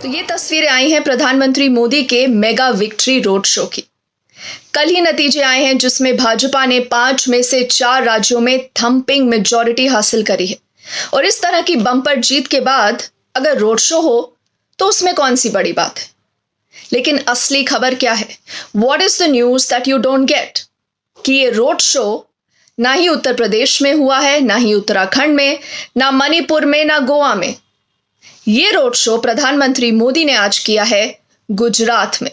तो ये तस्वीरें आई हैं प्रधानमंत्री मोदी के मेगा विक्ट्री रोड शो की। कल ही नतीजे आए हैं जिसमें भाजपा ने 5 में से 4 राज्यों में थंपिंग मेजॉरिटी हासिल करी है। और इस तरह की बम्पर जीत के बाद अगर रोड शो हो तो उसमें कौन सी बड़ी बात है। लेकिन असली खबर क्या है? What is the news that you don't get? कि ये रोड शो ना ही उत्तर प्रदेश में हुआ है, ना ही उत्तराखंड में, ना मणिपुर में, ना गोवा में। ये रोड शो प्रधानमंत्री मोदी ने आज किया है गुजरात में।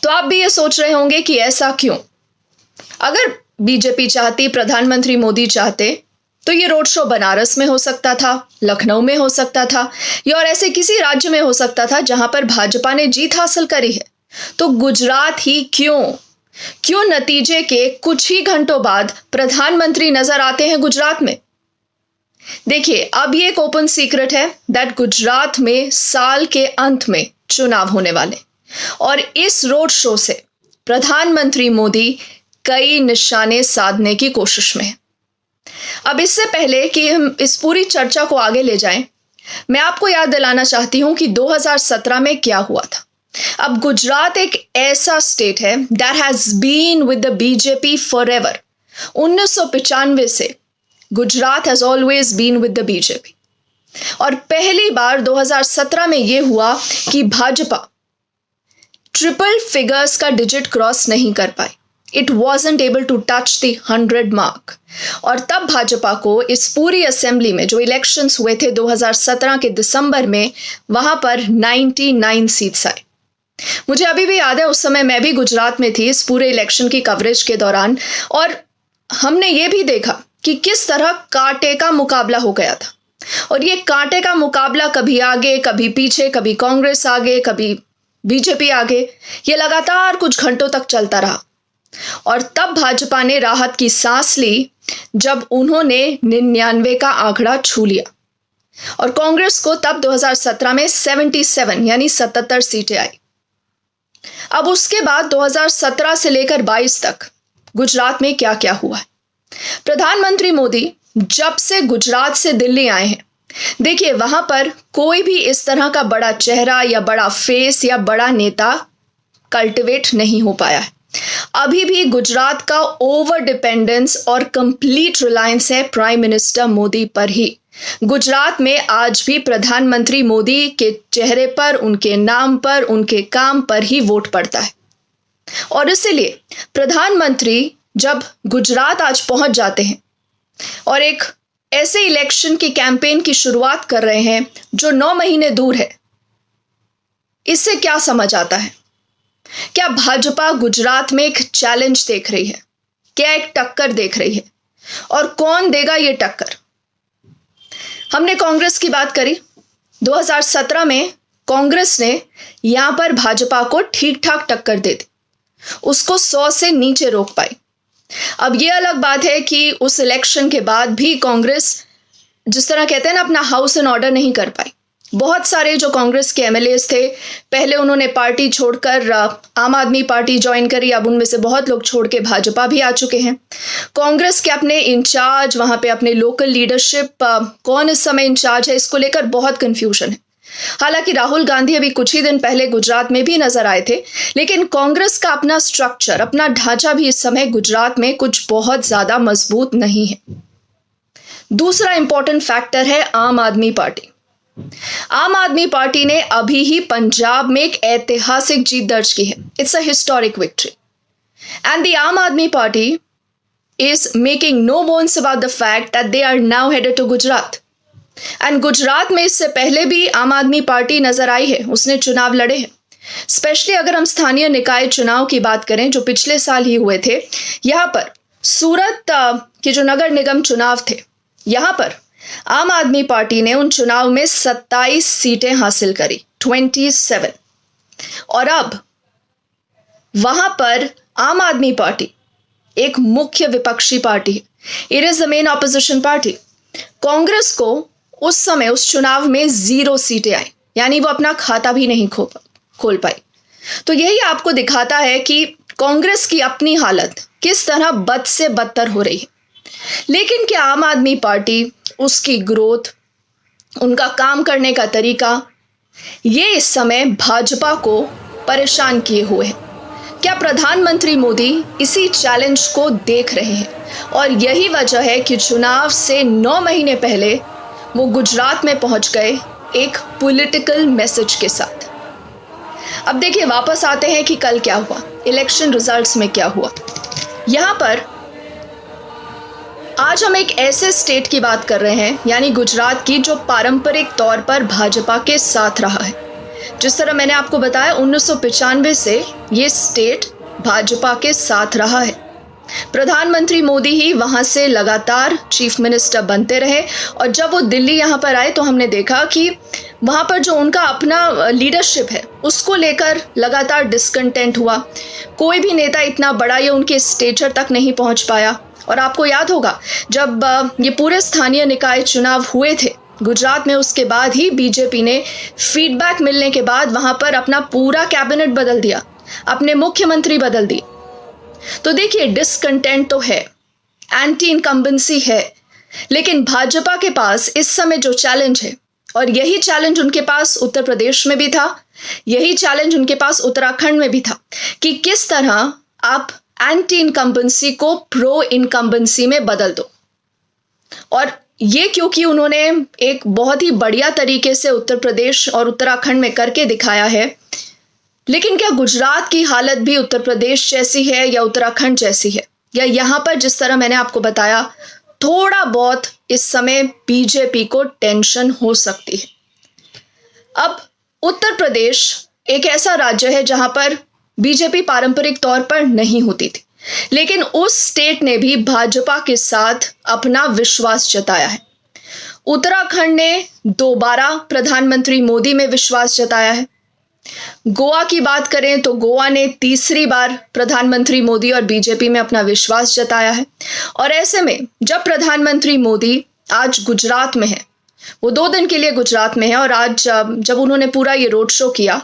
तो आप भी ये सोच रहे होंगे कि ऐसा क्यों? अगर बीजेपी चाहती, प्रधानमंत्री मोदी चाहते, तो ये रोड शो बनारस में हो सकता था, लखनऊ में हो सकता था, या और ऐसे किसी राज्य में हो सकता था जहां पर भाजपा ने जीत हासिल करी है। तो गुजरात ही क्यों नतीजे के कुछ ही घंटों बाद प्रधानमंत्री नजर आते हैं गुजरात में? देखिए, अब ये एक ओपन सीक्रेट है दैट गुजरात में साल के अंत में चुनाव होने वाले, और इस रोड शो से प्रधानमंत्री मोदी कई निशाने साधने की कोशिश में है। अब इससे पहले कि हम इस पूरी चर्चा को आगे ले जाएं, मैं आपको याद दिलाना चाहती हूं कि 2017 में क्या हुआ था। अब गुजरात एक ऐसा स्टेट है that has been with the BJP forever. 1995 से Gujarat has always been with the BJP, और पहली बार 2017 में यह हुआ कि भाजपा ट्रिपल फिगर्स का डिजिट क्रॉस नहीं कर पाई। It wasn't able to touch the 100 mark. और तब भाजपा को इस पूरी असेंबली में जो इलेक्शंस हुए थे 2017 के दिसंबर में, वहां पर 99 सीट्स आए। मुझे अभी भी याद है, उस समय मैं भी गुजरात में थी इस पूरे इलेक्शन की कवरेज के दौरान, और हमने ये भी देखा कि किस तरह कांटे का मुकाबला हो गया था। और ये कांटे का मुकाबला कभी आगे, कभी पीछे, कभी कांग्रेस आगे, कभी बीजेपी आगे, ये लगातार कुछ घंटों तक चलता रहा। और तब भाजपा ने राहत की सांस ली जब उन्होंने 99 का आंकड़ा छू लिया, और कांग्रेस को तब 2017 में 77 यानी 77 सीटें आई। अब उसके बाद 2017 से लेकर 22 तक गुजरात में क्या क्या हुआ है। प्रधानमंत्री मोदी जब से गुजरात से दिल्ली आए हैं, देखिए वहां पर कोई भी इस तरह का बड़ा चेहरा या बड़ा फेस या बड़ा नेता कल्टिवेट नहीं हो पाया है। अभी भी गुजरात का ओवर डिपेंडेंस और कंप्लीट रिलायंस है प्राइम मिनिस्टर मोदी पर ही। गुजरात में आज भी प्रधानमंत्री मोदी के चेहरे पर, उनके नाम पर, उनके काम पर ही वोट पड़ता है। और इसीलिए प्रधानमंत्री जब गुजरात आज पहुंच जाते हैं और एक ऐसे इलेक्शन की कैंपेन की शुरुआत कर रहे हैं जो 9 महीने दूर है, इससे क्या समझ आता है? क्या भाजपा गुजरात में एक चैलेंज देख रही है? क्या एक टक्कर देख रही है? और कौन देगा ये टक्कर? हमने कांग्रेस की बात करी। 2017 में कांग्रेस ने यहां पर भाजपा को ठीक ठाक टक्कर दे दी, उसको 100 से नीचे रोक पाई। अब यह अलग बात है कि उस इलेक्शन के बाद भी कांग्रेस, जिस तरह कहते हैं ना, अपना हाउस इन ऑर्डर नहीं कर पाई। बहुत सारे जो कांग्रेस के एमएलएस थे, पहले उन्होंने पार्टी छोड़कर आम आदमी पार्टी ज्वाइन करी। अब उनमें से बहुत लोग छोड़ के भाजपा भी आ चुके हैं। कांग्रेस के अपने इंचार्ज, वहां पे अपने लोकल लीडरशिप, कौन इस समय इंचार्ज है, इसको लेकर बहुत कंफ्यूजन है। हालांकि राहुल गांधी अभी कुछ ही दिन पहले गुजरात में भी नजर आए थे, लेकिन कांग्रेस का अपना स्ट्रक्चर, अपना ढांचा भी इस समय गुजरात में कुछ बहुत ज्यादा मजबूत नहीं है। दूसरा इंपॉर्टेंट फैक्टर है आम आदमी पार्टी। आम आदमी पार्टी ने अभी ही पंजाब में एक ऐतिहासिक जीत दर्ज की है। It's a historic victory, and the Aam Aadmi Party is making no bones about the fact that they are now headed to Gujarat. And Gujarat में इससे पहले भी आम आदमी पार्टी नजर आई है, उसने चुनाव लड़े हैं। स्पेशली अगर हम स्थानीय निकाय चुनाव की बात करें जो पिछले साल ही हुए थे, यहां पर सूरत के जो नगर निगम चुनाव थे, यहां पर आम आदमी पार्टी ने उन चुनाव में 27 सीटें हासिल करी, 27। और अब वहां पर आम आदमी पार्टी एक मुख्य विपक्षी पार्टी है। It is the main opposition party. Congress को उस समय उस चुनाव में 0 सीटें आई, यानी वो अपना खाता भी नहीं खोल पाई। तो यही आपको दिखाता है कि कांग्रेस की अपनी हालत किस तरह बद से बदतर हो रही है। लेकिन क्या आम आदमी पार्टी, उसकी ग्रोथ, उनका काम करने का तरीका, ये इस समय भाजपा को परेशान किए हुए हैं। क्या प्रधानमंत्री मोदी इसी चैलेंज को देख रहे हैं और यही वजह है कि चुनाव से 9 महीने पहले वो गुजरात में पहुंच गए एक पॉलिटिकल मैसेज के साथ। अब देखिए, वापस आते हैं कि कल क्या हुआ, इलेक्शन रिजल्ट्स में क्या हुआ। यहां पर आज हम एक ऐसे स्टेट की बात कर रहे हैं, यानी गुजरात की, जो पारंपरिक तौर पर भाजपा के साथ रहा है। जिस तरह मैंने आपको बताया, 1995 से ये स्टेट भाजपा के साथ रहा है। प्रधानमंत्री मोदी ही वहां से लगातार चीफ मिनिस्टर बनते रहे और जब वो दिल्ली यहाँ पर आए तो हमने देखा कि वहां पर जो उनका अपना लीडरशिप है उसको लेकर लगातार डिस्कंटेंट हुआ। कोई भी नेता इतना बड़ा या उनके स्टेचर तक नहीं पहुंच पाया। और आपको याद होगा, जब ये पूरे स्थानीय निकाय चुनाव हुए थे गुजरात में, उसके बाद ही बीजेपी ने फीडबैक मिलने के बाद वहां पर अपना पूरा कैबिनेट बदल दिया, अपने मुख्यमंत्री बदल दिए। तो देखिए, डिसकंटेंट तो है, एंटी इनकम्बेंसी है, लेकिन भाजपा के पास इस समय जो चैलेंज है, और यही चैलेंज उनके पास उत्तर प्रदेश में भी था, यही चैलेंज उनके पास उत्तराखंड में भी था, कि किस तरह आप एंटी इनकम्बेंसी को प्रो इनकम्बेंसी में बदल दो। और ये क्योंकि उन्होंने एक बहुत ही बढ़िया तरीके से उत्तर प्रदेश और उत्तराखंड में करके दिखाया है। लेकिन क्या गुजरात की हालत भी उत्तर प्रदेश जैसी है या उत्तराखंड जैसी है, या यहां पर जिस तरह मैंने आपको बताया, थोड़ा बहुत इस समय बीजेपी को टेंशन हो सकती है। अब उत्तर प्रदेश एक ऐसा राज्य है जहां पर बीजेपी पारंपरिक तौर पर नहीं होती थी, लेकिन उस स्टेट ने भी भाजपा के साथ अपना विश्वास जताया है। उत्तराखंड ने दोबारा प्रधानमंत्री मोदी में विश्वास जताया है। गोवा की बात करें तो गोवा ने तीसरी बार प्रधानमंत्री मोदी और बीजेपी में अपना विश्वास जताया है। और ऐसे में जब प्रधानमंत्री मोदी आज गुजरात में है, वो 2 दिन के लिए गुजरात में है, और आज जब उन्होंने पूरा ये रोड शो किया,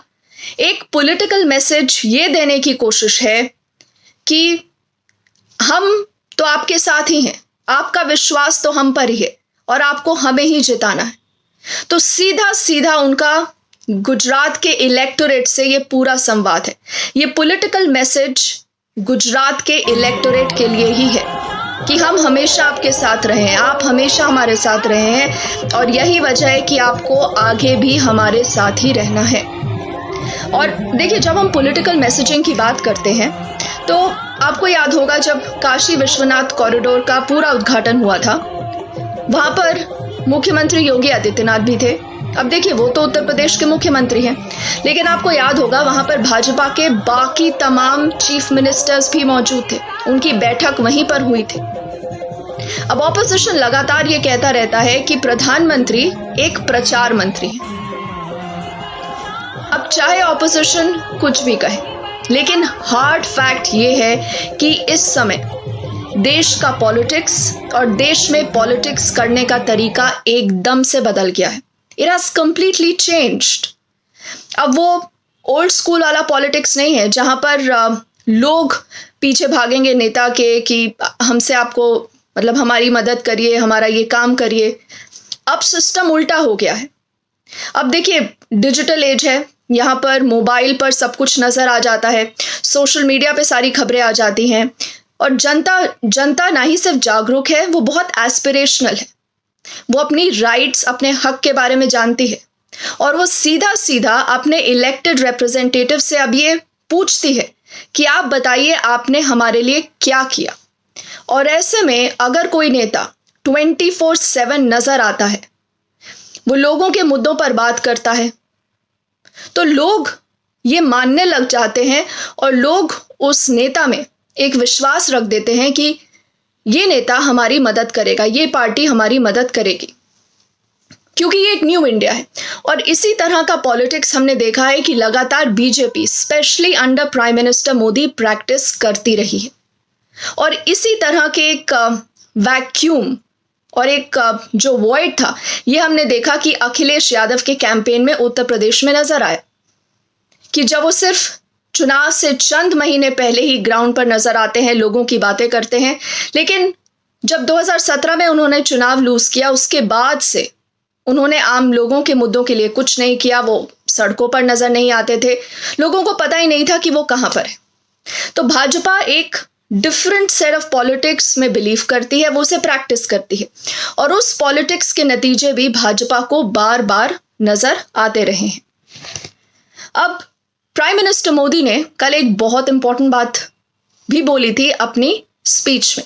एक पॉलिटिकल मैसेज ये देने की कोशिश है कि हम तो आपके साथ ही हैं, आपका विश्वास तो हम पर ही है और आपको हमें ही जिताना है। तो सीधा सीधा उनका गुजरात के इलेक्टोरेट से ये पूरा संवाद है। ये पॉलिटिकल मैसेज गुजरात के इलेक्टोरेट के लिए ही है कि हम हमेशा आपके साथ रहे हैं, आप हमेशा हमारे साथ रहे हैं, और यही वजह है कि आपको आगे भी हमारे साथ ही रहना है। और देखिए, जब हम पॉलिटिकल मैसेजिंग की बात करते हैं तो आपको याद होगा, जब काशी विश्वनाथ कॉरिडोर का पूरा उद्घाटन हुआ था, वहां पर मुख्यमंत्री योगी आदित्यनाथ भी थे। अब देखिए, वो तो उत्तर प्रदेश के मुख्यमंत्री हैं, लेकिन आपको याद होगा वहां पर भाजपा के बाकी तमाम चीफ मिनिस्टर्स भी मौजूद थे, उनकी बैठक वहीं पर हुई थी। अब ऑपोजिशन लगातार ये कहता रहता है कि प्रधानमंत्री एक प्रचार मंत्री है। अब चाहे ऑपोजिशन कुछ भी कहे, लेकिन हार्ड फैक्ट ये है कि इस समय देश का पॉलिटिक्स और देश में पॉलिटिक्स करने का तरीका एकदम से बदल गया है। It has completely changed. अब वो ओल्ड स्कूल वाला पॉलिटिक्स नहीं है जहां पर लोग पीछे भागेंगे नेता के कि हमसे आपको, मतलब हमारी मदद करिए, हमारा ये काम करिए। अब सिस्टम उल्टा हो गया है। अब देखिए, डिजिटल एज है, यहाँ पर मोबाइल पर सब कुछ नजर आ जाता है, सोशल मीडिया पे सारी खबरें आ जाती हैं, और जनता ना ही सिर्फ जागरूक है, वो बहुत एस्पिरेशनल है। वो अपनी राइट्स, अपने हक के बारे में जानती है, और वो सीधा सीधा अपने इलेक्टेड रिप्रेजेंटेटिव से अब ये पूछती है कि आप बताइए आपने हमारे लिए क्या किया। और ऐसे में अगर कोई नेता 24/7 नजर आता है, वो लोगों के मुद्दों पर बात करता है, तो लोग ये मानने लग जाते हैं और लोग उस नेता में एक विश्वास रख देते हैं कि ये नेता हमारी मदद करेगा, ये पार्टी हमारी मदद करेगी, क्योंकि ये एक न्यू इंडिया है। और इसी तरह का पॉलिटिक्स हमने देखा है कि लगातार BJP specially under prime minister Modi practice करती रही है। और इसी तरह के एक वैक्यूम और एक जो वॉइड था, ये हमने देखा कि अखिलेश यादव के कैंपेन में उत्तर प्रदेश में नजर आया कि जब वो सिर्फ चुनाव से चंद महीने पहले ही ग्राउंड पर नजर आते हैं, लोगों की बातें करते हैं, लेकिन जब 2017 में उन्होंने चुनाव लूज किया, उसके बाद से उन्होंने आम लोगों के मुद्दों के लिए कुछ नहीं किया, वो सड़कों पर नजर नहीं आते थे, लोगों को पता ही नहीं था कि वो कहां पर है। तो भाजपा एक डिफरेंट सेट ऑफ पॉलिटिक्स में बिलीव करती है, वो उसे प्रैक्टिस करती है और उस पॉलिटिक्स के नतीजे भी भाजपा को बार बार नजर आते रहे हैं। अब प्राइम मिनिस्टर मोदी ने कल एक बहुत इंपॉर्टेंट बात भी बोली थी अपनी स्पीच में।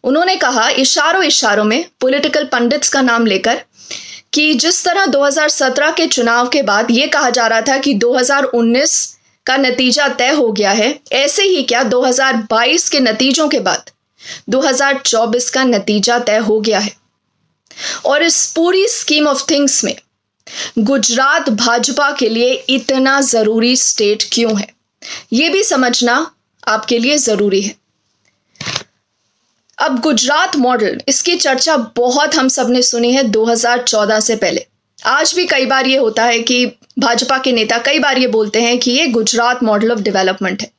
उन्होंने कहा इशारों इशारों में पॉलिटिकल पंडित्स का नाम लेकर कि जिस तरह 2017 के चुनाव के बाद यह कहा जा रहा था कि 2019 का नतीजा तय हो गया है, ऐसे ही क्या 2022 के नतीजों के बाद 2024 का नतीजा तय हो गया है। और इस पूरी स्कीम ऑफ थिंग्स में गुजरात भाजपा के लिए इतना जरूरी स्टेट क्यों है, यह भी समझना आपके लिए जरूरी है। अब गुजरात मॉडल, इसकी चर्चा बहुत हम सब ने सुनी है 2014 से पहले। आज भी कई बार ये होता है कि भाजपा के नेता कई बार ये बोलते हैं कि ये गुजरात मॉडल ऑफ डेवलपमेंट है।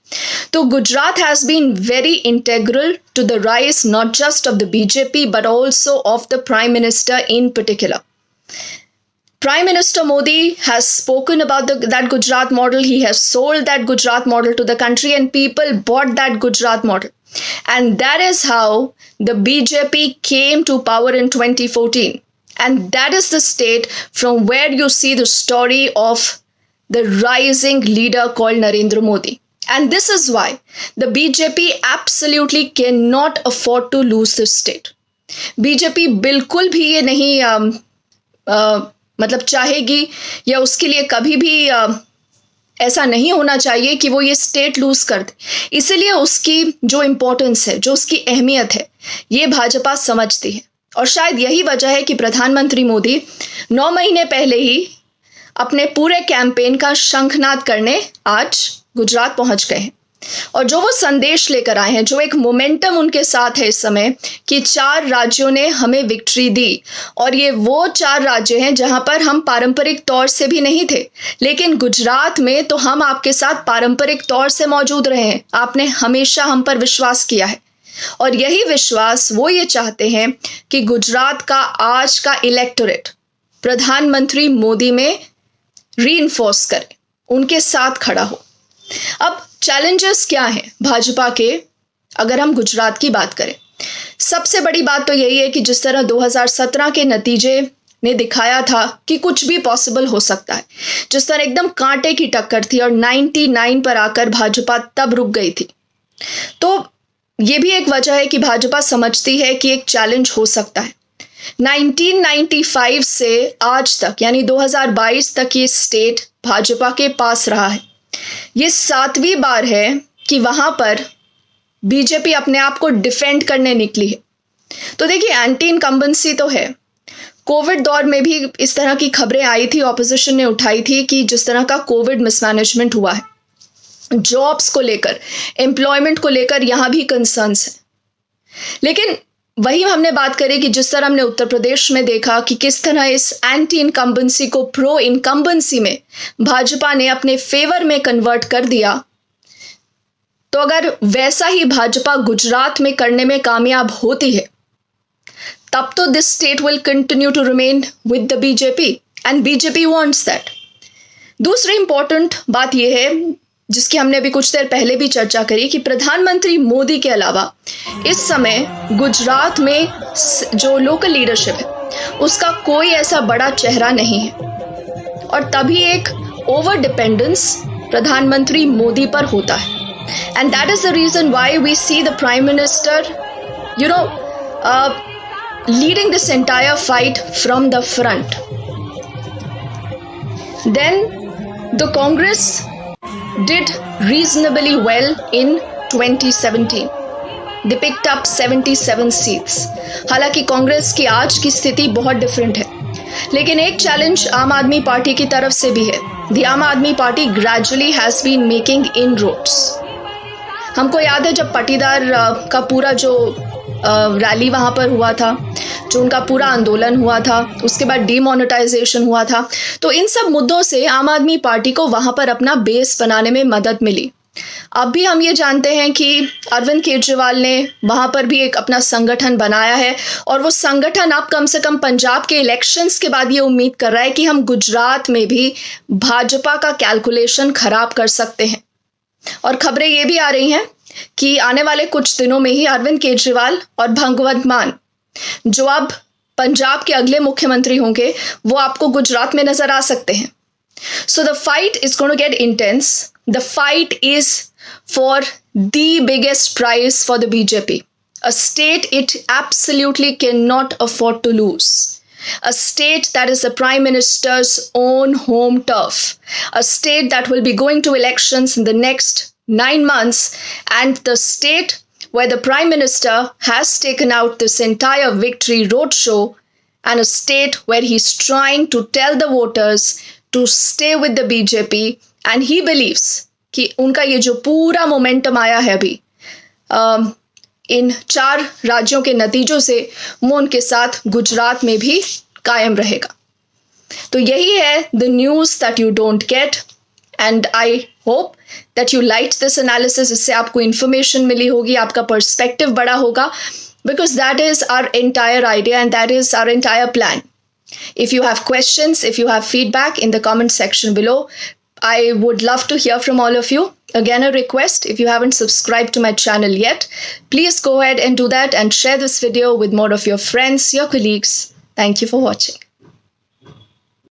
तो Gujarat has been very integral to the rise not just of the BJP but also of the prime minister in particular. Prime Minister Modi has spoken about that Gujarat model. He has sold that Gujarat model to the country and people bought that Gujarat model. And that is how the BJP came to power in 2014. And that is the state from where you see the story of the rising leader called Narendra Modi. And this is why the BJP absolutely cannot afford to lose this state. BJP बिल्कुल भी ये नहीं मतलब चाहेगी या उसके लिए कभी भी ऐसा नहीं होना चाहिए कि वो ये स्टेट लूज कर दे। इसीलिए उसकी जो इम्पोर्टेंस है, जो उसकी अहमियत है, ये भाजपा समझती है। और शायद यही वजह है कि प्रधानमंत्री मोदी 9 महीने पहले ही अपने पूरे कैंपेन का शंखनाद करने आज गुजरात पहुंच गए हैं। और जो वो संदेश लेकर आए हैं, जो एक मोमेंटम उनके साथ है इस समय कि 4 राज्यों ने हमें विक्ट्री दी और ये वो 4 राज्य हैं जहां पर हम पारंपरिक तौर से भी नहीं थे, लेकिन गुजरात में तो हम आपके साथ पारंपरिक तौर से मौजूद रहे हैं। आपने हमेशा हम पर विश्वास किया है और यही विश्वास वो ये चाहते हैं कि गुजरात का आज का इलेक्टोरेट प्रधानमंत्री मोदी में रीइंफोर्स करे, उनके साथ खड़ा हो। अब चैलेंजेस क्या हैं भाजपा के, अगर हम गुजरात की बात करें? सबसे बड़ी बात तो यही है कि जिस तरह 2017 के नतीजे ने दिखाया था कि कुछ भी पॉसिबल हो सकता है, जिस तरह एकदम कांटे की टक्कर थी और 99 पर आकर भाजपा तब रुक गई थी, तो ये भी एक वजह है कि भाजपा समझती है कि एक चैलेंज हो सकता है। 1995 से आज तक यानी 2022 तक ये स्टेट भाजपा के पास रहा है। ये 7वीं बार है कि वहां पर बीजेपी अपने आप को डिफेंड करने निकली है। तो देखिए, एंटी इनकम्बेंसी तो है। कोविड दौर में भी इस तरह की खबरें आई थी, ऑपोजिशन ने उठाई थी कि जिस तरह का कोविड मिसमैनेजमेंट हुआ है, जॉब्स को लेकर, एम्प्लॉयमेंट को लेकर यहां भी कंसर्न्स है। लेकिन वही हमने बात करी कि जिस तरह हमने उत्तर प्रदेश में देखा कि किस तरह इस एंटी इनकम्बेंसी को प्रो इनकम्बेंसी में भाजपा ने अपने फेवर में कन्वर्ट कर दिया, तो अगर वैसा ही भाजपा गुजरात में करने में कामयाब होती है, तब तो this state will continue to remain with the BJP and BJP wants that. दूसरी इंपॉर्टेंट बात यह है, जिसकी हमने अभी कुछ देर पहले भी चर्चा करी, कि प्रधानमंत्री मोदी के अलावा इस समय गुजरात में जो लोकल लीडरशिप है उसका कोई ऐसा बड़ा चेहरा नहीं है और तभी एक ओवर डिपेंडेंस प्रधानमंत्री मोदी पर होता है। And that is the reason why we see the prime minister leading this entire fight from the front. Then the Congress did reasonably well in 2017. They picked up 77 seats. हालांकि कांग्रेस की आज की स्थिति बहुत डिफरेंट है, लेकिन एक चैलेंज आम आदमी पार्टी की तरफ से भी है। The आम Aadmi party gradually has been making inroads. हमको याद है जब पाटीदार का पूरा जो रैली वहां पर हुआ था, जो उनका पूरा आंदोलन हुआ था, उसके बाद डीमोनेटाइजेशन हुआ था, तो इन सब मुद्दों से आम आदमी पार्टी को वहां पर अपना बेस बनाने में मदद मिली। अब भी हम ये जानते हैं कि अरविंद केजरीवाल ने वहां पर भी एक अपना संगठन बनाया है और वो संगठन अब कम से कम पंजाब के इलेक्शंस के बाद ये उम्मीद कर रहा है कि हम गुजरात में भी भाजपा का कैलकुलेशन खराब कर सकते हैं। और खबरें ये भी आ रही हैं कि आने वाले कुछ दिनों में ही अरविंद केजरीवाल और भगवंत मान, जो अब पंजाब के अगले मुख्यमंत्री होंगे, वो आपको गुजरात में नजर आ सकते हैं। So the fight is going to get intense. The fight is for the biggest prize for the BJP. A state it absolutely cannot afford to lose. A state that is the Prime Minister's own home turf. A state that will be going to elections in the next 9 months. And the state where the Prime Minister has taken out this entire victory roadshow. And a state where he's trying to tell the voters to stay with the BJP, and he believes कि उनका ये जो पूरा momentum आया है अभी इन 4 राज्यों के नतीजों से, वो उनके साथ गुजरात में भी कायम रहेगा। तो यही है the news that you don't get, and I hope that you liked this analysis. इससे आपको इन्फॉर्मेशन मिली होगी, आपका पर्सपेक्टिव बड़ा होगा, because that is our entire idea and that is our entire plan. If you have questions, if you have feedback in the comment section below, I would love to hear from all of you. Again, a request, if you haven't subscribed to my channel yet, please go ahead and do that and share this video with more of your friends, your colleagues. Thank you for watching.